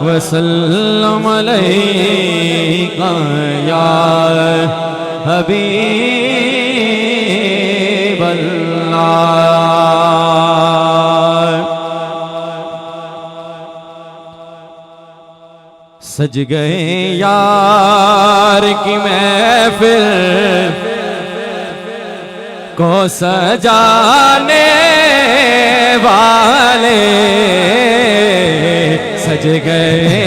वसल्लम अलैका या हबीब अल्लाह। सज गए यार की महफिल को सजाने वाले, सज गए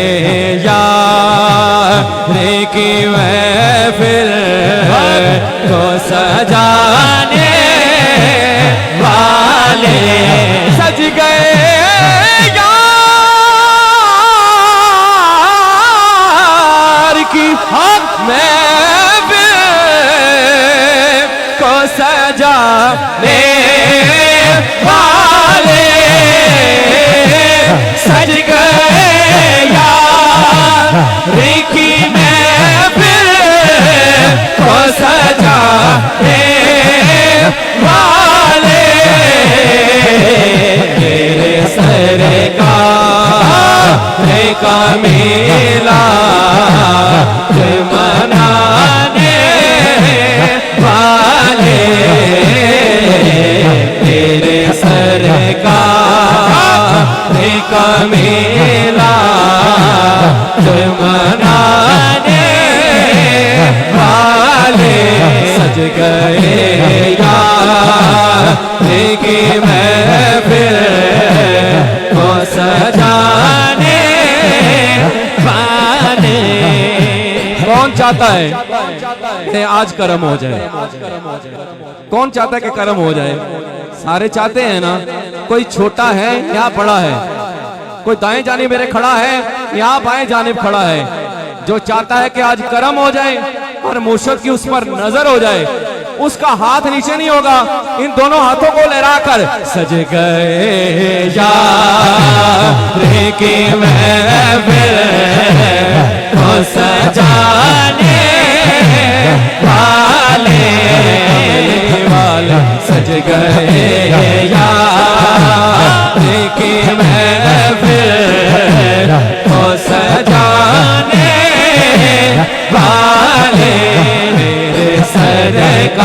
यार की महफिल को सजाने वाले, सज गए यार की महफिल को सजाने वाले, सज गए यार की महफिल को सजाने वाले, तेरे सरकार का मेला मनाने वाले, तेरे सरकार का मेला मनाने वाले, सज गए यार की महफिल को सजाने वाले। कौन चाहता है कि आज कर्म हो जाए? कौन चाहता है कि कर्म हो जाए? सारे चाहते हैं ना। कोई छोटा है यहाँ बड़ा है, कोई दाएं जानिब मेरे खड़ा है, यहाँ बाएं जानिब खड़ा है। जो चाहता है कि आज कर्म हो जाए और मुर्शिद की उस पर नजर हो जाए, उसका हाथ नीचे नहीं होगा, इन दोनों हाथों को लहराकर सज गए यार की महफिल को सजाने वाले, सज गए यार की महफिल को सजाने वाले, मेरे सरकार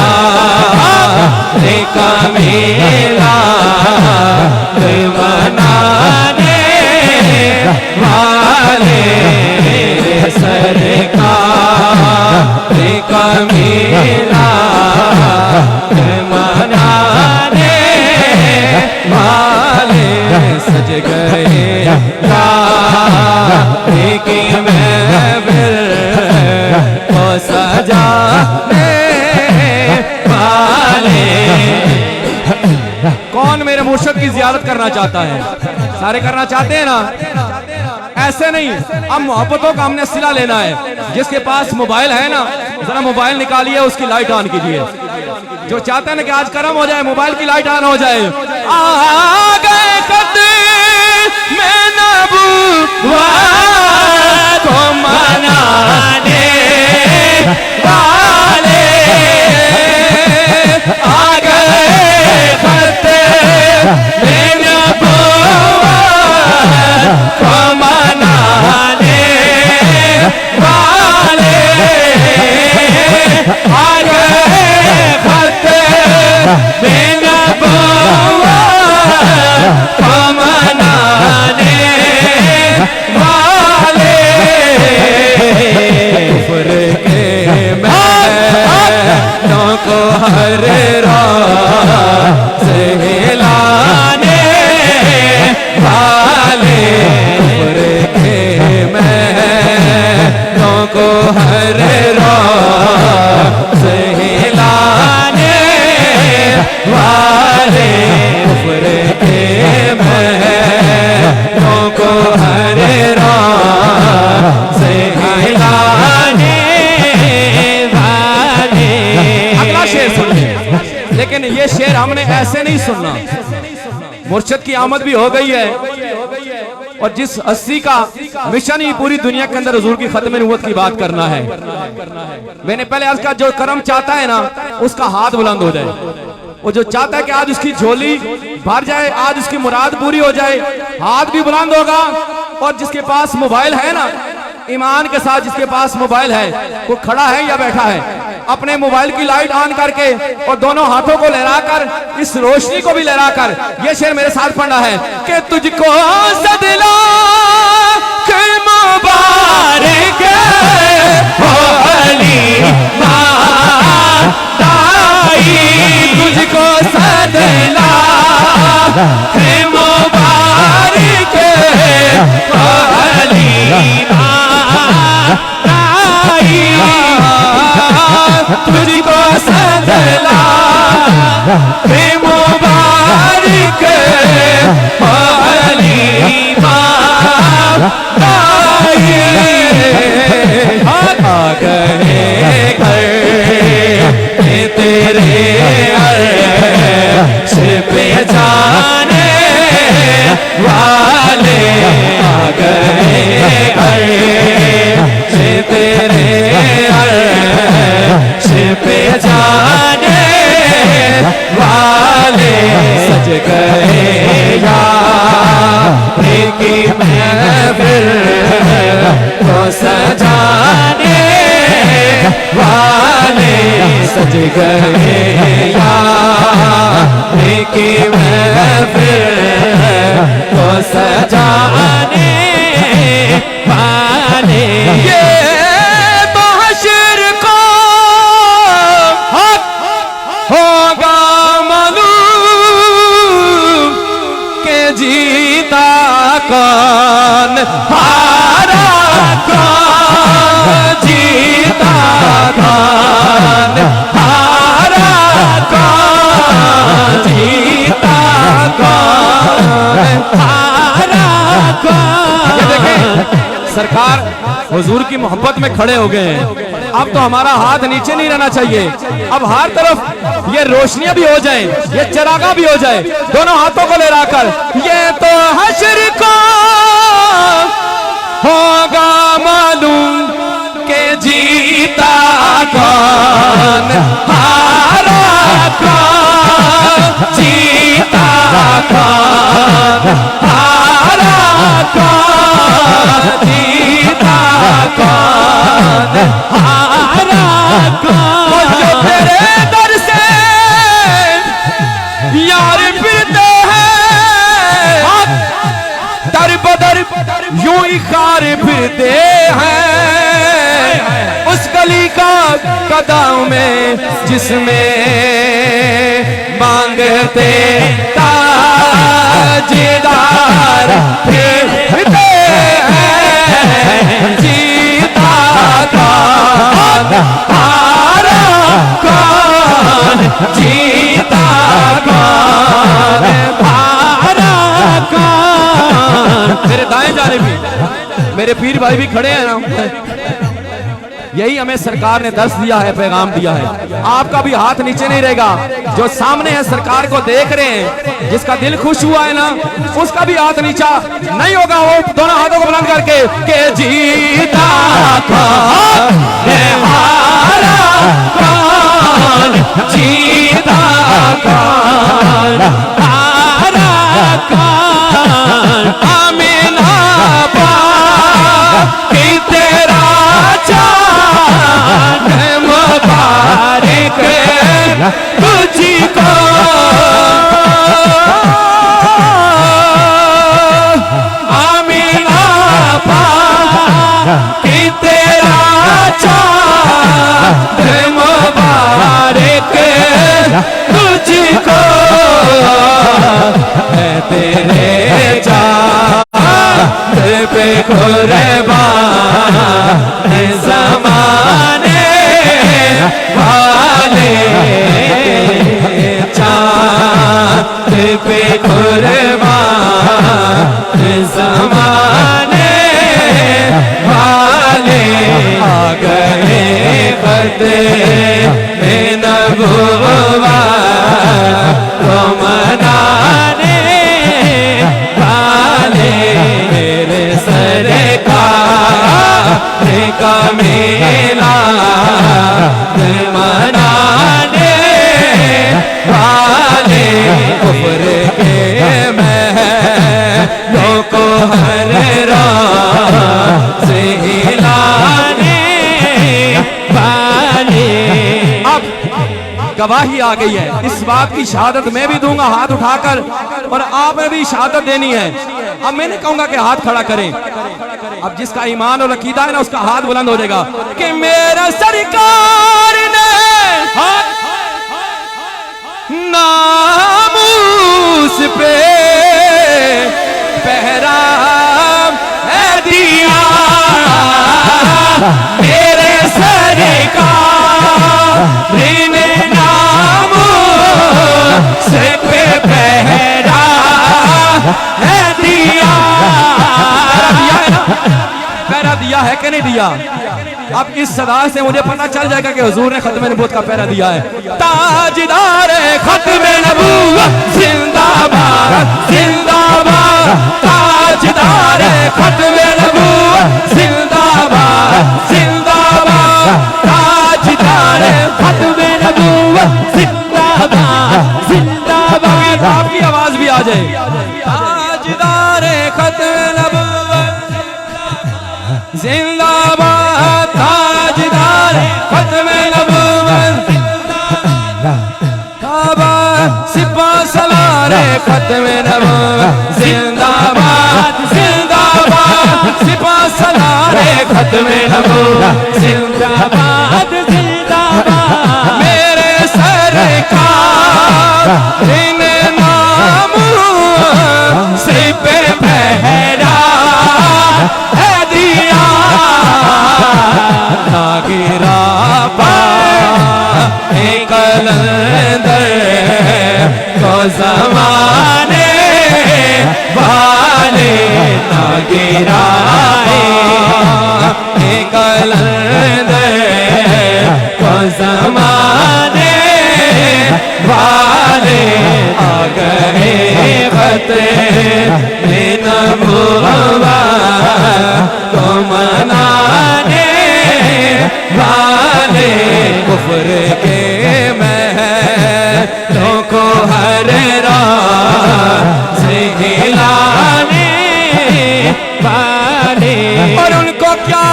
का मेला मनाने वाले, मेरे सरकार का मेला मनाने वाले, सज गए यार की महफिल को सजाने वाले। कौन मेरे मुर्शिद की जियारत करना चाहता है? सारे करना चाहते हैं ना। ऐसे नहीं, अब मोहब्बतों का हमने सिला लेना है। जिसके पास मोबाइल है ना, जरा मोबाइल निकालिए, उसकी लाइट ऑन कीजिए। जो चाहते हैं ना कि आज कर्म हो जाए, मोबाइल की लाइट ऑन हो जाए। आ गए कदम में नबूवत को मनाने वाले, आ गए कदम में नबूवत को मनाने वाले, आ गए में नबूवत को मनाने वाले, कुफ्र के मैदानों को हर राह से हिलाने वाले, कुफ्र के मैदानों को हर राह से हिलाने वाले, कुफ्र के महलों को हर राह से हिलाने वाले। अगला शेर सुनिए, लेकिन ये शेर हमने ऐसे नहीं सुनना। मुर्शिद की आमद भी हो गई है और जिस 80 का मिशन ही पूरी दुनिया के अंदर हुजूर की खत्म नबूवत की बात करना है। मैंने पहले अर्ज का, जो कर्म चाहता है ना उसका हाथ बुलंद हो जाए। वो जो चाहता है कि आज उसकी झोली भर जाए, आज उसकी मुराद पूरी हो जाए, हाथ भी बुलंद होगा और जिसके पास मोबाइल है ना, ईमान के साथ जिसके पास मोबाइल है, वो खड़ा है या बैठा है, अपने मोबाइल की लाइट ऑन करके और दोनों हाथों को लहराकर, इस रोशनी को भी लहराकर ये शेर मेरे साथ पढ़ना है कि तुझको सदला मुबारक हो अली माई, तुझको सदला मुबारक हो अली माई, तुझको सदला मुबारक हो अली माई, आ गए घर तेरे अर्श पे जाने वाले, आ गए अर्श तेरे अर्श पे जाने वाले, सज गए यार की महफिल को सजाने वाले, सज गए यार की महफिल को सजाने वाले, ये तो हश्र को हक होगा मालूम के जीता कौन हारा कौन, जीता कौन हारा कौन, जीता कौन हारा कौन। ये देखें सरकार हुजूर की मोहब्बत में खड़े हो गए हैं, अब तो हमारा हाथ नीचे नहीं रहना चाहिए, अब हर तरफ ये रोशनियां भी हो जाए, ये चरागा भी हो जाए, दोनों हाथों को लहराकर, ये तो हश्र को होगा मालूम के जीता कौन हारा कौन, जीता कौन हारा कौन, जीता कौन हारा कौन, जो तेरे दर से यार फिरते हैं, दर बदर यूं ही खार फिरते हैं, उस गली का कदम में जिसमें मांगते ताजदार फिरते हैं, जीता कौन हारा कौन, जीता कौन हारा कौन। मेरे दाएं जाने भी मेरे पीर भाई भी खड़े हैं ना, यही हमें सरकार ने दर्श दिया है, पैगाम दिया है। आपका भी हाथ नीचे नहीं रहेगा, जो सामने है सरकार को देख रहे हैं, जिसका दिल खुश हुआ है ना, उसका भी हाथ नीचा नहीं होगा, वो दोनों हाथों को बुलंद करके के जीता कौन हारा कौन, जीता कौन हारा कौन, आमीना की तेरा चाँद मुबारक तुझको, आमीना की तेरा चाँद मुबारक तुझको, है तेरे चाँद पे कुर्बान ज़माने वाले, चाँद पे कुर्बान ज़माने वाले, आ गए ख़त्मे नबुव्वत को मनाने वाले, मेरे सरकार का मेला मनाने वाले, कुफ्र के गवाही आ गई है। इस बात की शहादत मैं भी दूंगा हाथ उठाकर, और आपने भी शहादत देनी है। अब मैं नहीं कहूंगा कि हाथ खड़ा करें, अब जिसका ईमान और अकीदा है ना उसका हाथ बुलंद हो जाएगा कि मेरा सरकार ने नामूस पे पहरा है दिया, मेरे सरकार ने नामूस पे पहरा है दिया। पहरा दिया है कि नहीं दिया? अब इस सदा से मुझे पता चल जाएगा कि हुजूर ने खत्म नबूवत का पहरा दिया है। ताजदार खत्म नबूवत जिंदाबाद जिंदाबाद, ताजदार खत्म नबूवत जिंदाबाद जिंदाबाद, ताजदार खत्म नबूवत जिंदाबाद जिंदाबाद। आपकी आवाज भी आ जाए। ताजदार खत्म नबूवत जिंदाबाद, ताजदार खत्म नबूवत जिंदाबाद, सिपा सलार खत्म नबूवत जिंदाबाद जिंदाबाद, सिपा सलार खत्म नबूवत जिंदाबाद जिंदाबाद, मेरे सरकार इन नामों से पे पहरा है दिया, ना गिरा पा कलंदर को ज़माने वाले, ना गिराए कलंदर को ज़माने वाले, आ गए खतरे में नबूवत को मनाने वाले, कुफ्र के महलों को हर रात से हिलाने वाले, और उनको क्या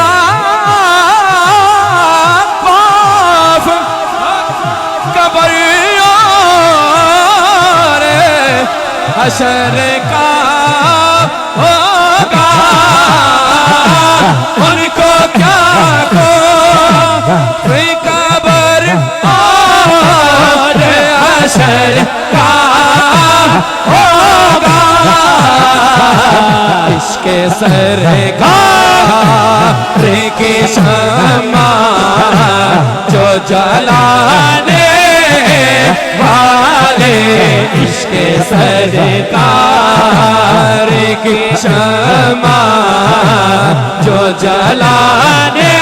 खौफ कब्र और हशर का होगा, उनको क्या खौफ कब्र और हशर का होगा, इसके सरकार की शम्मा जो जलाने वाले, इसके सरकार की शम्मा जो जलाने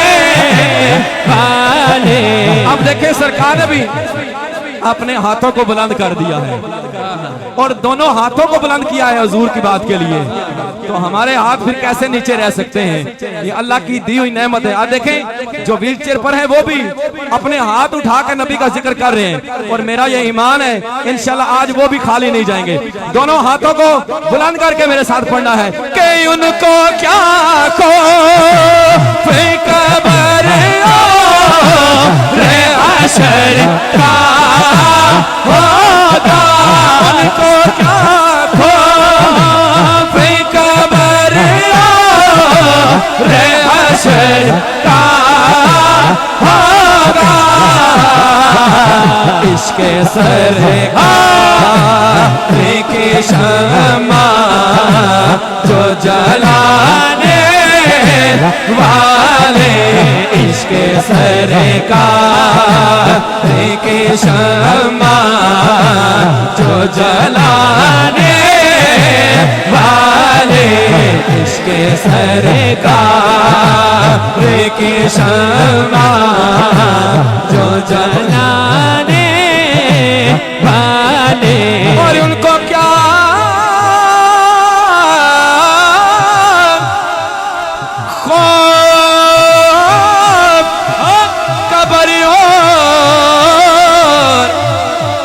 वाले। अब देखें सरकार ने भी अपने हाथों को बुलंद कर दिया है, और दोनों हाथों को बुलंद किया है हुजूर की बात के लिए, तो हमारे हाथ फिर कैसे नीचे रह सकते हैं? ये अल्लाह की दी हुई नेमत है। आज देखें जो व्हील चेयर पर है वो भी अपने हाथ उठाकर नबी का जिक्र कर रहे हैं, और मेरा ये ईमान है इंशाल्लाह आज वो भी खाली नहीं जाएंगे। दोनों हाथों को बुलंद करके मेरे साथ पढ़ना है कि उनको क्या खौफ कब्र रे हशर का होगा, उनको क्या खौफ कब्र रे हशर का होगा, इसके सरकार की शम्मा जो जलाने वाले, इसके सरकार की शम्मा जो जलाने वाले, इसके सरकार की शम्मा जो जलाने वाले, और उनको क्या खौफ कब्र और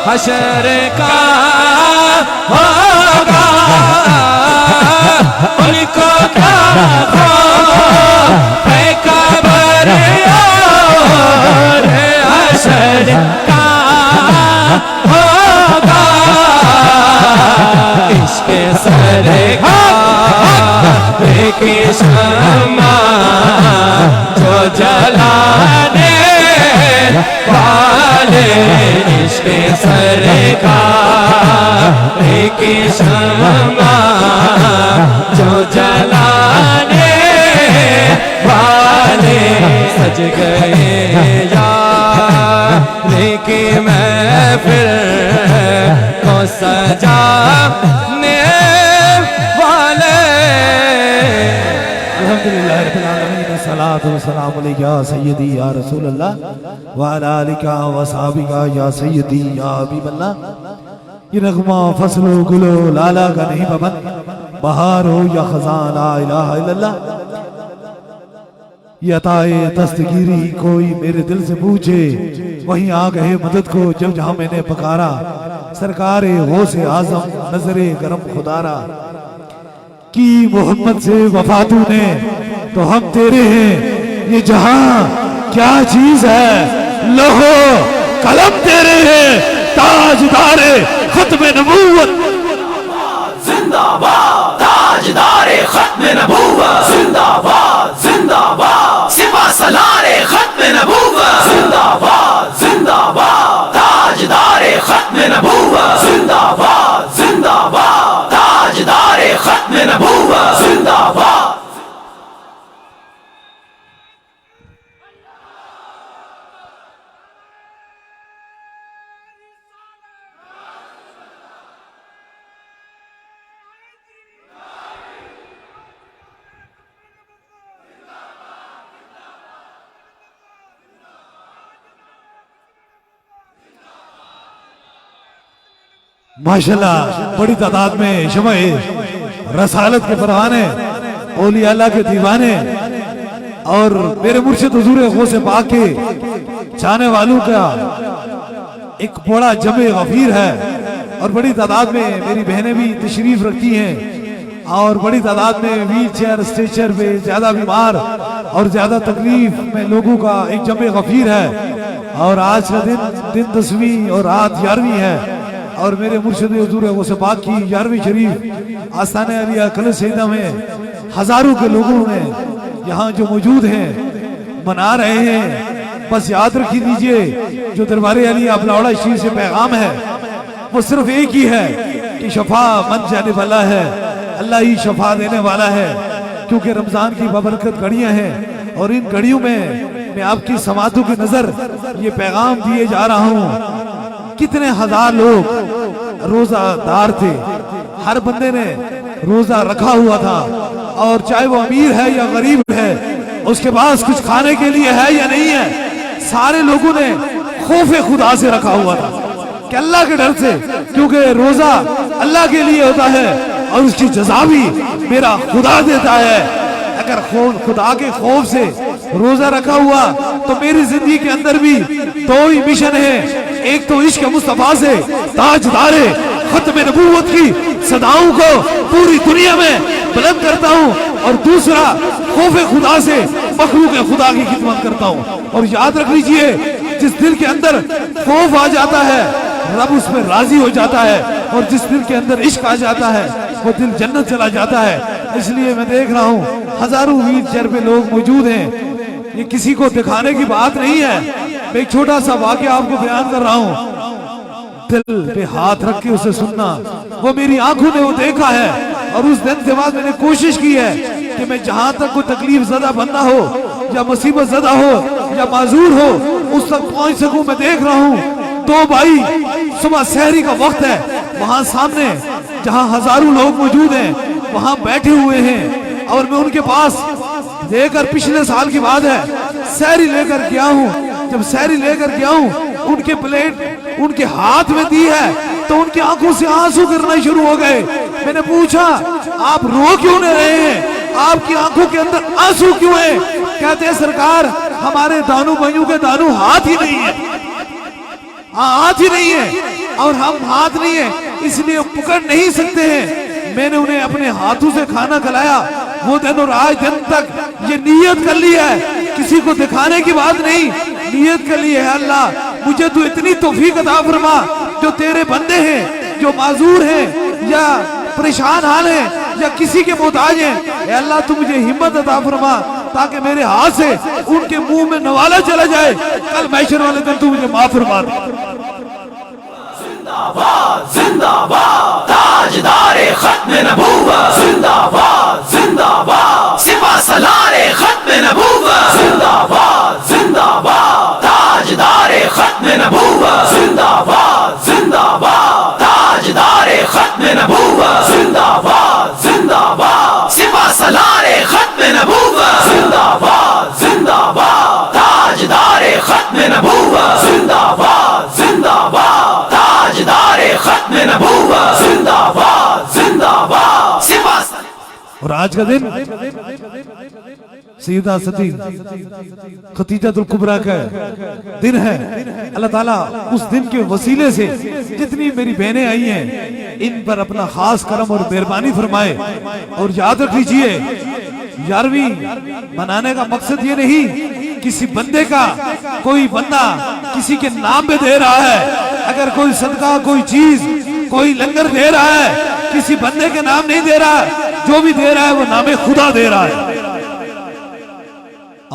हशर का होगा, उनको क्या खौफ कब्र और हशर का सरकार की शम्मा जो जलाने वाले इश्क़ सरकार की शम्मा जो जलाने वाले सज गए यार की महफिल को सजाने वाले। अल्हम्दुलिल्लाह रब्बिल आलमीन, सलातु व सलाम अलैका या सय्यदी या रसूल अल्लाह व अला आलिका व सहाबिका या सय्यदी या हबीब अल्लाह। ये नगमा फसलो गुलो लाला का नहीं पवन, बहार हो या खजान ला इलाहा इल्लल्लाह। ये अताए दस्तगीरी कोई मेरे दिल से पूछे, वहीं आ गए मदद को जब जहां मैंने पकारा। सरकारे गौसे आजम नजरे करम खुदारा, की मोहम्मद से वफा तूने तो हम तेरे हैं। ये जहां क्या चीज है, लहो कलम तेरे हैं। ताजदारे खत्म नबूवत जिंदाबाद, ताजदारे खत्म नबूवत जिंदाबाद जिंदाबाद, सिपा सलारे खत्म नबूवत जिंदाबाद जिंदाबाद, ताजदारे खत्म नबूवत जिंदाबाद जिंदाबाद, ताजदारे खत्म नबूवत जिंदाबाद। माशाल्लाह बड़ी तादाद में शमए रसालत के परवाने, औलिया अल्लाह के दीवाने और मेरे मुर्शिद हुजूर गौसे पाक के चाहने वालों का एक बड़ा जमे गफीर है। और बड़ी तादाद में मेरी बहनें भी तशरीफ रखती हैं और बड़ी तादाद में व्हील चेयर स्ट्रेचर पे ज्यादा बीमार और ज्यादा तकलीफ में लोगों का एक जमे गफीर है। और आज का दिन 10वीं और रात 11वीं है और मेरे मुर्शिद हुजूर गौसे पाक की 11वीं शरीफ आस्थाने अलिया कलश सईदा में हजारों के लोगों ने यहाँ जो मौजूद हैं मना रहे हैं। बस याद रखी दीजिए, जो दरबारे अलिया अपलावड़ा शरीफ से पैगाम है वो सिर्फ एक ही है कि शफा मन जाने वाला है, अल्लाह ही शफा देने वाला है। क्योंकि रमजान की बबरकत घड़ियां हैं और इन घड़ियों में मैं आपकी समातों की नजर ये पैगाम दिए जा रहा हूँ। कितने हजार लोग रोजादार थे, हर बंदे ने रोजा रखा हुआ था और चाहे वो अमीर है या गरीब है, उसके पास कुछ खाने के लिए है या नहीं है, सारे लोगों ने खौफे खुदा से रखा हुआ था कि अल्लाह के डर से, क्योंकि रोजा अल्लाह के लिए होता है और उसकी जजा भी मेरा खुदा देता है। अगर खुदा के खौफ से रोजा रखा हुआ तो मेरी जिंदगी के अंदर भी दो ही मिशन है, एक तो इश्क मुस्तफा से ताजदारे खत्म नबूवत की सदाओं को पूरी दुनिया में बुलंद करता हूँ और दूसरा खौफे खुदा से मखलूक खुदा की खिदमत करता हूँ। और याद रख लीजिए, जिस दिल के अंदर खौफ आ जाता है रब उस पर राजी हो जाता है और जिस दिल के अंदर इश्क आ जाता है वो दिल जन्नत चला जाता है। इसलिए मैं देख रहा हूँ हजारों व्हील चेयर पे लोग मौजूद हैं। ये किसी को दिखाने की बात नहीं है, मैं एक छोटा सा वाकया आपको बयान कर रहा हूँ। दिल पे हाथ रख के उसे सुनना, वो मेरी आंखों ने वो देखा है और उस दिन के बाद मैंने कोशिश की है कि मैं जहां तक कोई तकलीफ ज़दा बंदा हो या मुसीबत ज़दा हो या माजूर हो उस तक पहुंच सकूं। मैं देख रहा हूँ दो भाई, सुबह सहरी का वक्त है, वहां सामने जहां हजारों लोग मौजूद हैं वहां बैठे हुए हैं और मैं उनके पास लेकर, पिछले साल की बात है, सहरी लेकर गया हूँ। जब सहरी लेकर गया हूँ उनके प्लेट उनके हाथ में दी है तो उनकी आंखों से आंसू गिरना शुरू हो गए। मैंने पूछा आप रो क्यों नहीं रहे हैं, आपकी आंखों के अंदर आंसू क्यों है? कहते हैं सरकार हमारे दानू भाइयों के दानू हाथ ही नहीं है, हाथ ही नहीं है और हम हाथ नहीं है इसलिए पकड़ नहीं सकते हैं। मैंने उन्हें अपने हाथों से खाना खिलाया वो दिन और आज दिन तक ये नियत कर ली है, किसी को दिखाने की बात नहीं, नियत कर ली है अल्लाह मुझे तू इतनी तौफीक अता फरमा, जो तेरे बंदे हैं जो माजूर हैं या परेशान हाल हैं या किसी के मोहताज हैं, ऐ अल्लाह तू मुझे हिम्मत अता फरमा ताकि मेरे हाथ से उनके मुंह में नवाला चला जाए, कल महशर वाले दिन तू मुझे माफ फरमा दे। जिंदाबाद जिंदाबाद ताजदारे खत्म नबूवत, जिंदाबाद जिंदाबाद सिपा सलारे खत्म नबूवत, जिंदाबाद जिंदाबाद ताजदारे खत्म नबूवत, जिंदाबाद जिंदाबाद ताजदारे खत्म नबूवत, जिंदाबाद जिंदाबाद सिपा सलारे खत्म नबूवत, जिंदाबाद जिंदाबाद ताजदारे खत्म नबूवत, जिंदाबाद जिंदाबाद ताजदारे खत्म नबूवत, जिंदाबाद जिंदाबाद सिपा। और आज का दिन सैयदा सती खतीजतुल कुबरा का दिन है। अल्लाह ताला उस दिन के वसीले से जितनी मेरी बहनें आई हैं इन पर अपना खास करम और मेहरबानी फरमाए। और याद रख लीजिए 11वीं मनाने का मकसद ये नहीं किसी बंदे का, कोई बंदा किसी के नाम पे दे रहा है, अगर कोई सदका कोई चीज कोई लंगर दे रहा है किसी बंदे के नाम नहीं दे रहा है, जो भी दे रहा है वो नामे खुदा दे रहा है।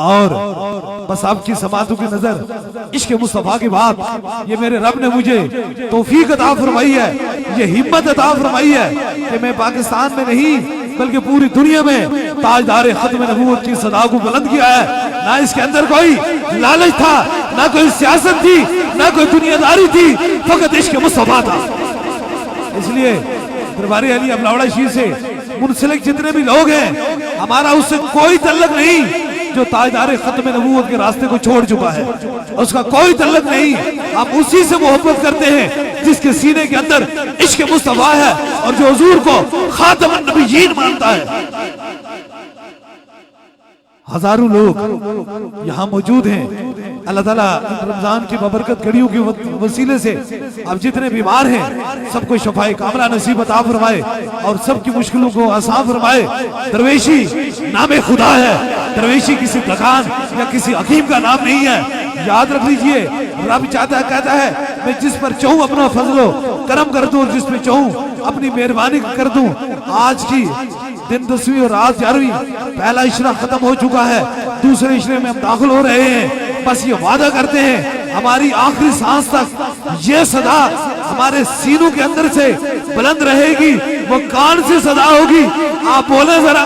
और बस आपकी समातों की नजर इश्क मुस्तफा की बात, ये मेरे रब ने मुझे तौफीक अता फरमाई है, ये हिम्मत अता फरमाई है कि मैं पाकिस्तान में नहीं बल्कि पूरी दुनिया में ताजदार खत्म नबूवत की सदा को बुलंद किया है। ना इसके अंदर कोई लालच था, ना कोई सियासत थी, ना कोई दुनियादारी थी, फकत इश्क मुस्तफा था। इसलिए दरबारी अली अबलावड़ा शीर से मुंसलिक जितने भी लोग हैं हमारा उससे कोई तल्लक नहीं, जो ताजदार खत्म नबूवत के रास्ते को छोड़ चुका है उसका कोई तल्लक नहीं। हम उसी से मोहब्बत करते हैं जिसके सीने के अंदर इश्क मुस्तफा है और जो हुजूर को खातमुन नबिय्यीन मानता है। हजारों लोग यहाँ मौजूद हैं। अल्लाह ताला रमजान की बबरकत घड़ियों के वसीले से अब जितने बीमार हैं सबको शफाए कामला नसीब अता फरमाए और सबकी मुश्किलों को आसान फरमाए। दरवेशी नामे खुदा है, दरवेशी किसी दुकान या किसी हकीम का नाम नहीं है। याद रख लीजिए रब चाहता है, कहता है मैं जिस पर चाहूं अपना फजलो करम कर दूं और जिस पर चाहूं अपनी मेहरबानी कर दूं। आज की दिन 10वीं और रात 11वीं, पहला इशरा खत्म हो चुका है, दूसरे इशरे में हम दाखिल हो रहे हैं। बस ये वादा करते हैं हमारी आखिरी सांस तक ये सदा हमारे सीनों के अंदर से बुलंद रहेगी। वो कान से सदा होगी, आप बोले जरा।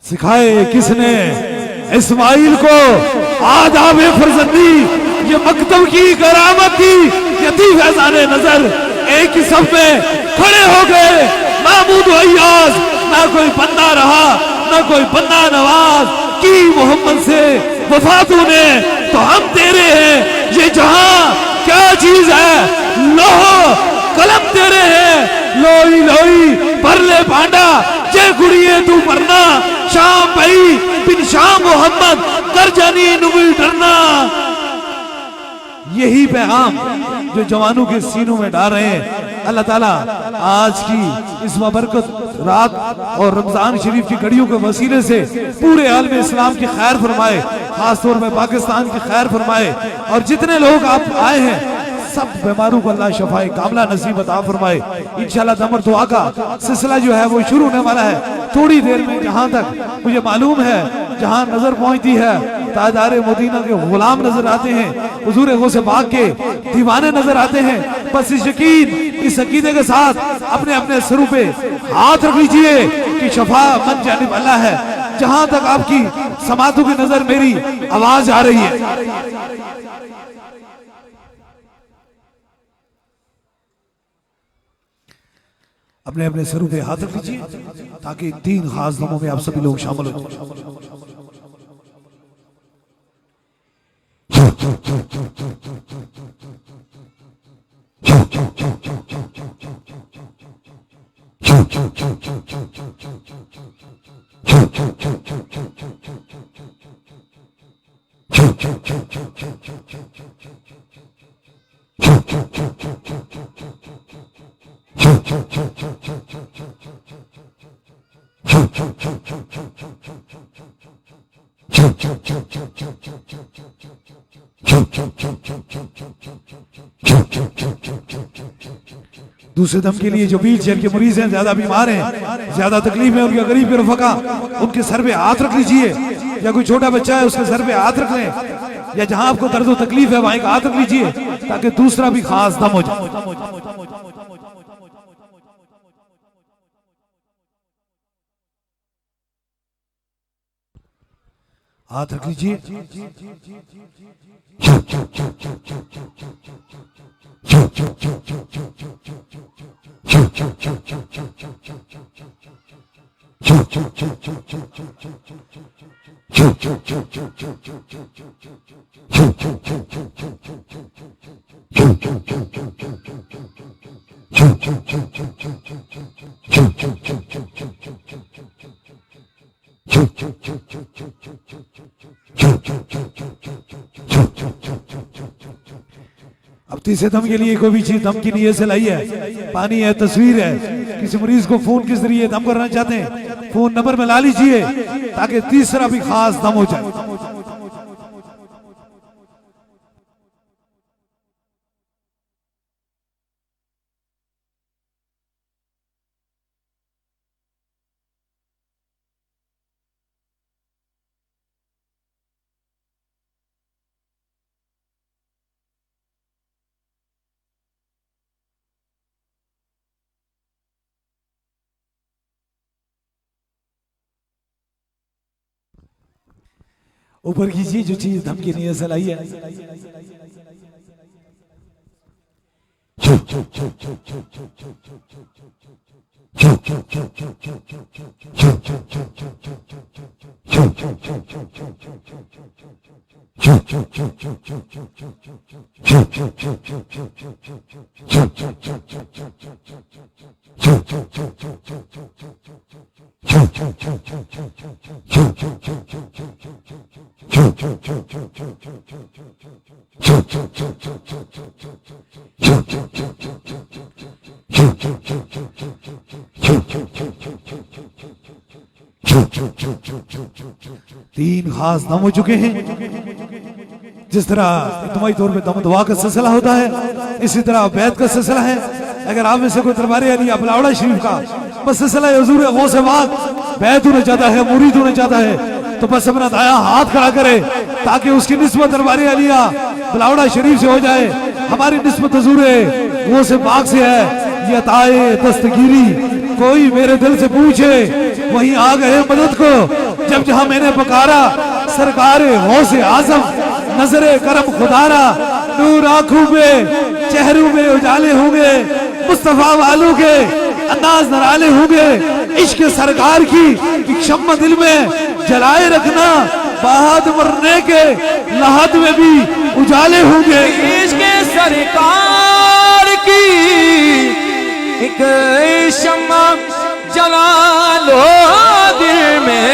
सिखाए किसने इस्माइल को आदाब फरजंदी, ये मकतब की करामत थी। यतीम फैजाने नजर एक ही सब में खड़े हो गए महमूद अय्याज, ना कोई बंदा रहा ना कोई बंदा नवाज की मोहम्मद से वफा तूने तो हम तेरे हैं। ये जहां क्या चीज है, लोहो कलम तेरे हैं। लोई लोई भर ले भांडा जे गुड़िए तू भरना, शाम भाई बिन शाम मोहम्मद कर जानी नुबी डरना। यही पैगाम जो जवानों के सीनों में डाल रहे हैं। अल्लाह ताला आज की इस बरकत रात और रमजान शरीफ की घड़ियों के वसीले से पूरे आलम इस्लाम की खैर फरमाए, खास तौर पर पाकिस्तान की खैर फरमाए। और जितने लोग आप आए हैं सब बीमारों को अल्लाह शफाए कामला नसीब अता फरमाए। इंशाल्लाह दमर दुआ का सिलसिला जो है वो शुरू होने वाला है थोड़ी देर में। जहां तक मुझे मालूम है जहां नजर पहुंचती है ताजदार मदीना के गुलाम नजर आते हैं, हुजूर गौसे पाक के दीवाने नजर आते हैं। बस इस यकीन इस अकीदे के साथ अपने अपने सरों पे हाथ रख लीजिए कि शफा मन जानिब अल्लाह है। जहां तक आपकी समातों की नजर मेरी आवाज आ रही है, अपने अपने सरों पे हाथ रख लीजिए ताकि 3 खास दमों में आप सभी लोग शामिल हो। दूसरे दम के लिए जो व्हील चेयर के मरीज हैं, ज्यादा बीमार हैं, ज्यादा तकलीफ है, उनके गरीब रफका, उनके सर पे हाथ रख लीजिए। या कोई छोटा बच्चा है उसके सर पे हाथ रख लें, या जहां आपको दर्द तकलीफ है वहां एक हाथ रख लीजिए ताकि दूसरा भी खास दम हो जाए। हाथ रख लीजिए। अब तीसरे दम के लिए कोई भी चीज दम की नीयत से लाई है, पानी है, तस्वीर है, किसी मरीज को फोन के जरिए दम करना चाहते हैं, फोन नंबर में ला लीजिए ताकि तीसरा भी खास दम हो जाए। ऊपर कीजिए जो चीज दम की नीयत से लाई है। तीन खास दम हो चुके हैं। जिस तरह इज्तिमाई तौर पे दम दुआ का सिलसिला होता है, इसी तरह बैत का सिलसिला है। अगर आप में से कोई दरबार अली बलावड़ा शरीफ का बस सिलसिला हुजूर गौस पाक बैत होना चाहता है, मुरीद होना चाहता है, तो बस अपना दाया हाथ खड़ा करे ताकि उसकी निस्बत दरबार अलिया बलावड़ा शरीफ से हो जाए। हमारी निस्बत हुजूर गौस पाक से है। ये ताए दस्तगीरी कोई मेरे दिल से पूछे, वहीं आ गए मदद को जब जहां मैंने पुकारा। सरकार गौस आजम नजरे करम खुदारा, नूर आंखों में चेहरों में उजाले होंगे, मुस्तफा वालों के अंदाज नराले होंगे। इश्क सरकार की शम्मा दिल में जलाए रखना, बाद मरने के लहद में भी उजाले होंगे। इश्क सरकार की एक शम्मा जला लो दिल में,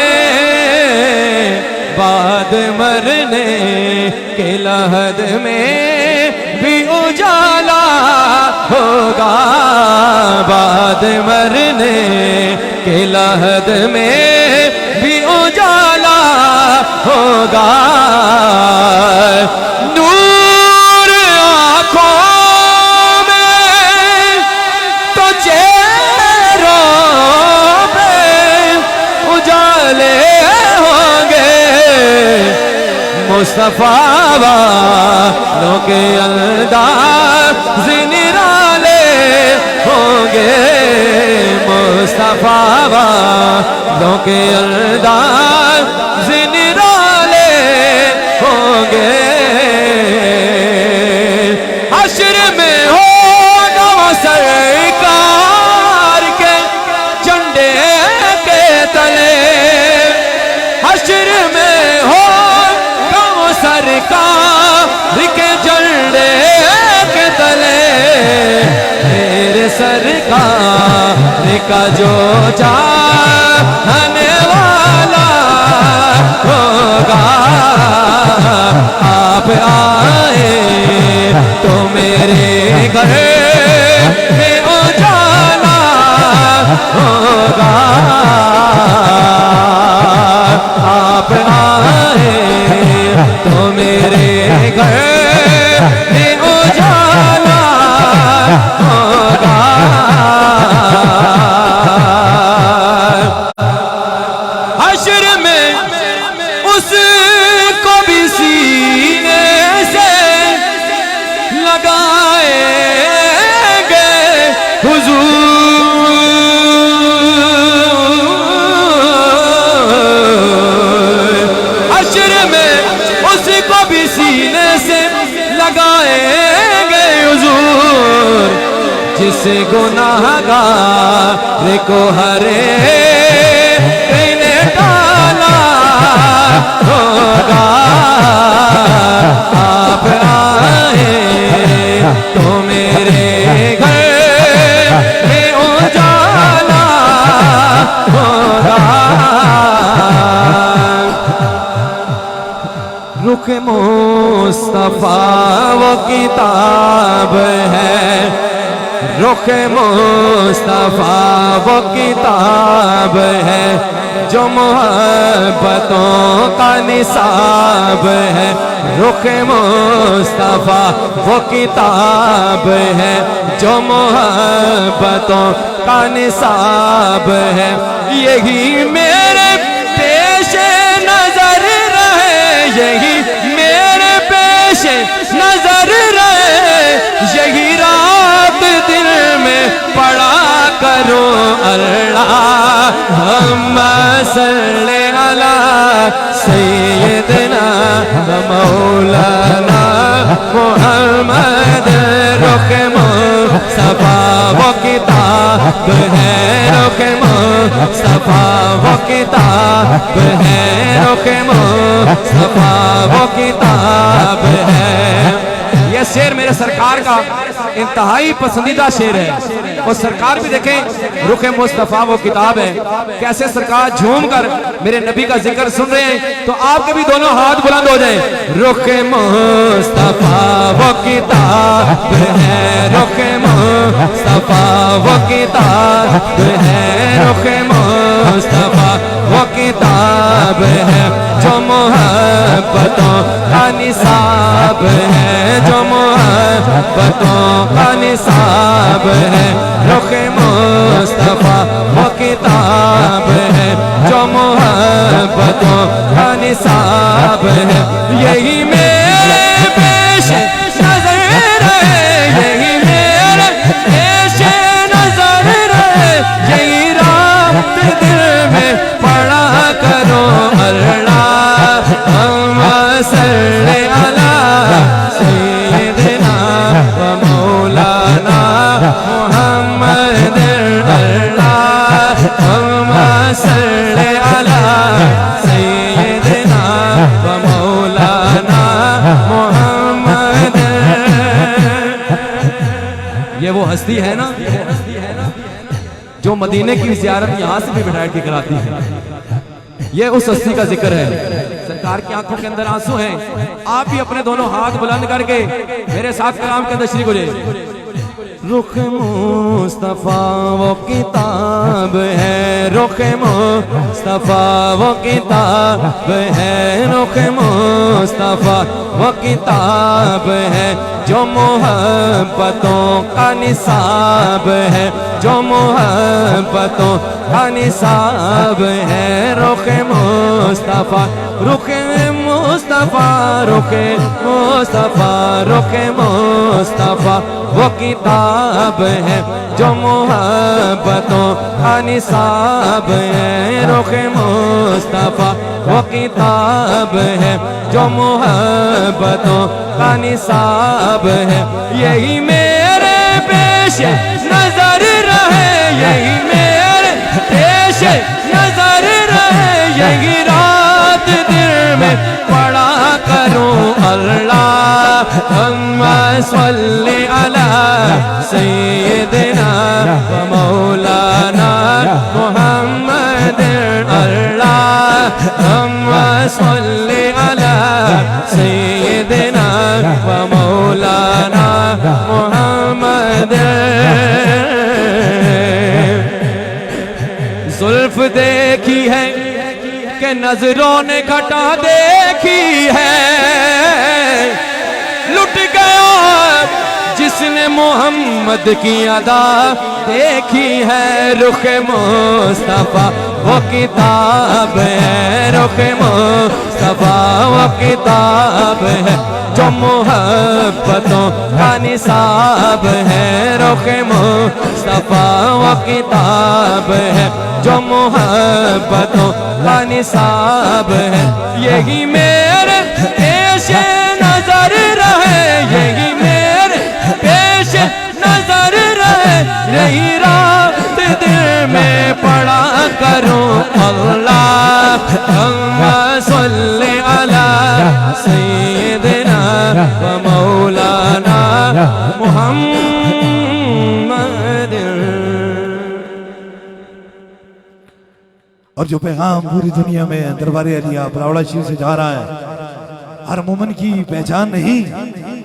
बाद मरने के लहद में भी उजाला होगा, बाद मरने के लहद में भी उजाला होगा। नूर आँखों में तो चेहरों पे उजाले होंगे, मुस्तफा वालों के अंदाज़ निराले होंगे, मुस्तफा वालों के अंदाज़ निराले होंगे। हश्र में होगा वो सरकार के झंडे के तले, हश्र में होगा वो सरकार के झंडे के तले। मेरे सरकार का जो चाहने वाला होगा, आप आए तो मेरे घर में उजाला होगा। आप आए तो मेरे घर में उजाला होगा। हश्र में उसको भी सीने से लगाएंगे हुजूर। हश्र में उसको भी सीने से लगाएंगे हुजूर। जिस गुनाहगार को हरे डाला होगा। आप आए तो मेरे घर में उजाला होगा। रुख मुस्तफा वो किताब है, रुख मुस्तफा वो किताब है जो मोहब्बतों का निसाब है। रुख मुस्तफा वो किताब है जो मोहब्बतों का निसाब है। यही मेरे पेश नजर रहे, यही मेरे पेश नजर रहे। यही रात दिल में पड़ा करो अल्लाहुम्मा सल्ली अला सय्यिदना व मौलाना मुहम्मद। रुख मुस्तफा वो किताब है, रुख मुस्तफा वो किताब है, रुख मुस्तफा वो किताब है। यह शेर मेरे सरकार का इंतहाई पसंदीदा शेर है। और सरकार भी देखें, रुख मुस्तफा वो किताब है। कैसे सरकार झूम कर मेरे नबी का जिक्र सुन रहे हैं, तो आपके भी दोनों हाथ बुलंद हो जाएं। रुख मुस्तफा वो किताब है, रुख मुस्तफा वो किताब है, रुख मुस्तफा वो किताब है जो मोहब्बतों का निसाब है, जो मोहब्बतों का निसाब है। रुख मुस्तफा वो किताब है जो मोहब्बतों का निसाब है। यही मेरे पेश नजर रहे, यही मेरे पेश नजर रहे। यही रात दिल में पड़ा करो अल्लाहुम्मा सल्ली अला सय्यिदना व मौलाना मुहम्मद। अल्लाहुम्मा सल्ली अला सय्यिदना व मौलाना मुहम्मद। ये वो हस्ती है ना जो मदीने की जियारत यहाँ से भी बैठ के कराती है। ये उस हस्ती का जिक्र है। सरकार की आंखों के अंदर आंसू हैं। आप भी अपने दोनों हाथ बुलंद करके मेरे साथ कलाम के अंदर शरीक हो जाइए। रुख मुस्तफा वो किताब है, रुख मुस्तफा वो किताब है, रुख मुस्तफा वो किताब है जो मोहब्बतों का निसाब है, जो मोहब्बतों का निसाब है। रुख मुस्तफा, रुख मुस्तफा, रुख मुस्तफा, रुख मुस्तफा वो किताब है जो मोहब्बतों का निसाब है। रुख मुस्तफा वो किताब है जो मोहब्बतों का निसाब है। यही मेरे पेश नजर रहे, यही मेरे पेश नजर रहे। यही रात दिल में पड़ा करूं अल्लाहुम्मा सल्ली अला सय्यिदना व मौलाना मुहम्मद। अल्लाहुम्मा सल्ली अला सैयदना व मौलाना मोहम्मद। जुल्फ देखी है कि नजरों ने घटा देखी है, लुट गया जिसने मोहम्मद की अदा देखी है। रुख मुस्तफा वो किताब है, रुख मुस्तफा वो किताब है जो मोहब्बतों का निसाब है। रुख मुस्तफा वो किताब है जो मोहब्बतों का निसाब है। यही मेरे पेश नजर रहे, यही मेरे पेश नजर रहे, यही रात दिल में पड़ा करूं अल्लाह सल्ले अला सैयदना व मौलाना मुहम्मद। और जो पैगाम पूरी दुनिया में दरबार अलिया बरावड़ा शरीफ से जा रहा है, हर मोमिन की पहचान नहीं,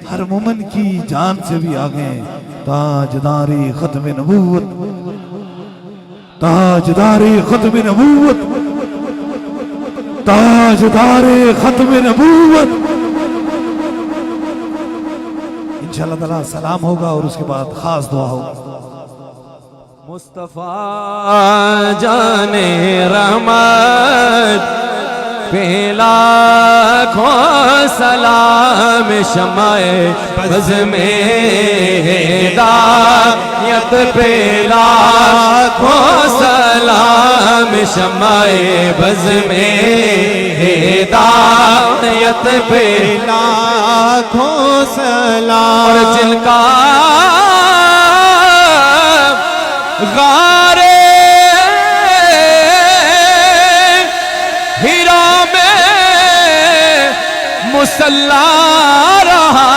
हर मोमिन की जान से भी आगे। ताजदारी खत्म नबूवत, ताजदारी खत्म नबूवत, ताजदारी खत्म नबूवत। इंशाअल्लाह ताला सलाम होगा और उसके बाद खास दुआ होगा। मुस्तफा जाने रहमत पे लाखों सलाम, शमाए बज़ में हिदायत पे लाखों सलाम, शमाए बज़ में हिदायत पे लाखों सलाम। और जिनका गारे हीरा में मुसल्ला रहा,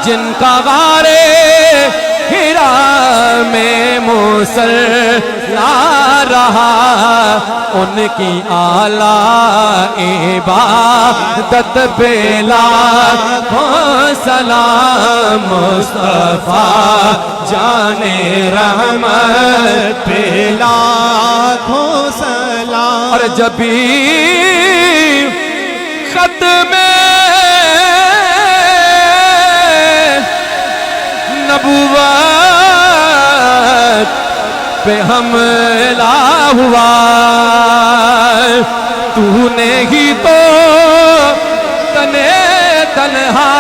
जिनका गारे हीरा में मुसल्ला रहा, उनकी आला इबादत पे लाखों सलाम। मुस्तफा जाने रहमत पे लाखों सलाम। और जब भी खत में नबुवत पे हमला हुआ, तूने ही तो तने तन्हा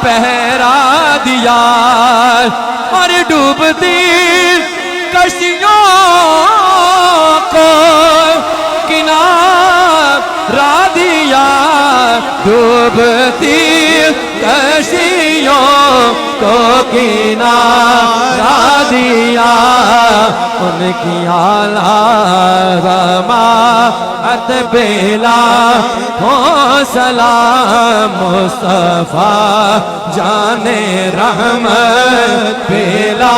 पहरा दिया और डूबती कश्तियों को किनारा दिया, डूबती कश्तियों को किनारा दिया। उनकी आला रमात बेला हो सलाम। मुस्तफा जाने रहमत बेला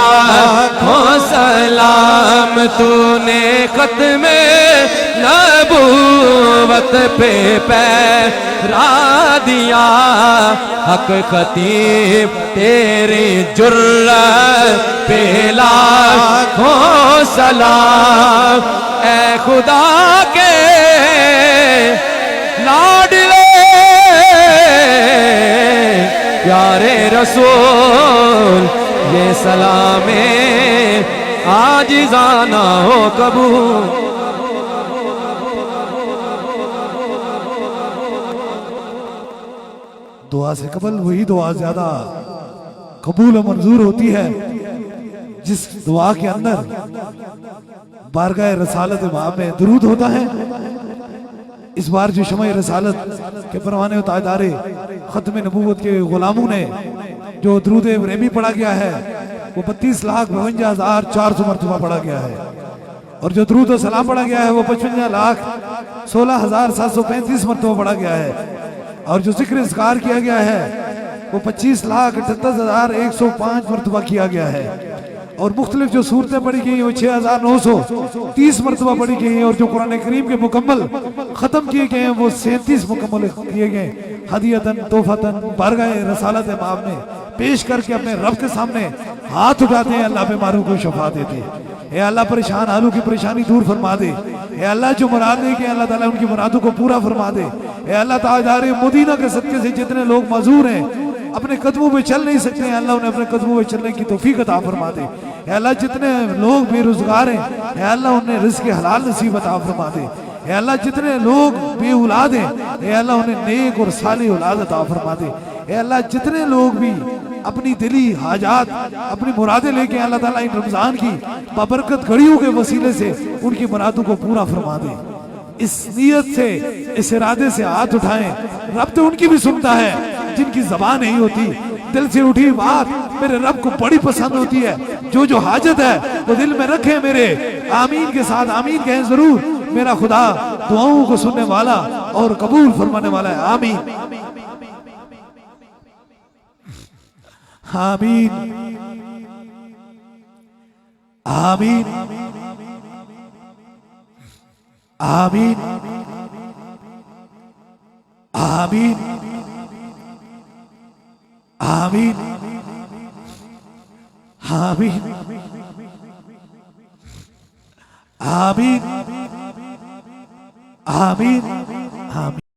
हो सलाम। तूने खत में नबूवत पे पैरा दिया, हक खतीब तेरी जुर्रत पे लाखों सलाम। ऐ खुदा के लाडले प्यारे रसूल, ये सलामे आजिज़ाना हो कबूल। दुआ से कबल वही दुआ ज्यादा कबूल और मंजूर होती है जिस दुआ के अंदर बारगाह रसालत माँ में दुरूद होता है। इस बार जो शमए रसालत के परवाने और ताजदारे खत्म नबूवत के गुलामों ने जो दुरूद इब्राहिमी पढ़ा गया है वो 32,52,400 मरतबा पढ़ा गया है, और जो दुरूद और सलाम पढ़ा गया है वो 55,16,735 मरतबा पढ़ा गया है, और जो जिक्र इज़कार किया गया है वो 25,78,105 मरतबा किया गया है, और मुख्तलिफ जो सूरतें पढ़ी गई वो 6930 मरतबा पढ़ी गई हैं, और जो कुरान करीम के मुकम्मल ख़त्म किए गए हैं वो 37 मुकम्मल किए गए। हदियतन तोहफतन बारगाह रसालत माब में पेश करके अपने रब के सामने हाथ उठाते हैं, अल्लाह बीमारों को शफा देते हैं। ए अल्लाह परेशान हालों की परेशानी दूर फरमा दे। ए अल्लाह जो मुरादें के अल्लाह ताला उनकी मुरादों को पूरा फरमा दे। ए अल्लाह ताजदार मदीना के सदके से जितने लोग मजूर हैं, अपने कदमों पे चल नहीं सकते हैं, अल्लाह उन्हें अपने कदमों पे चलने की तौफीक अता फरमा दे। ए अल्लाह जितने लोग बेरोजगार हैं, ए अल्लाह उन्हें रिज़्क़ हलाल नसीब अता फरमा दे। ए अल्लाह जितने लोग बे औलाद हैं, ए अल्लाह उन्हें नेक और सालिह औलाद अता फरमा दे। ए अल्लाह जितने लोग भी अपनी दिली हाजात अपनी मुरादें लेके अल्लाह ताला इन रमजान की बाबरकत घड़ियों के वसीले से उनकी मुरादों को पूरा फरमा दे। इस नीयत से, इस इरादे से हाथ उठाएं। रब तो उनकी भी सुनता है जिनकी ज़बान नहीं होती, दिल से उठी बात मेरे रब को बड़ी पसंद होती है। जो हाजत है वो दिल में रखे मेरे, आमीन के साथ आमीन कहें जरूर। मेरा खुदा दुआओं को सुनने वाला और कबूल फरमाने वाला है। आमीन आमीन आमीन आमीन आमीन आमीन आमीन आमीन आमीन आमीन।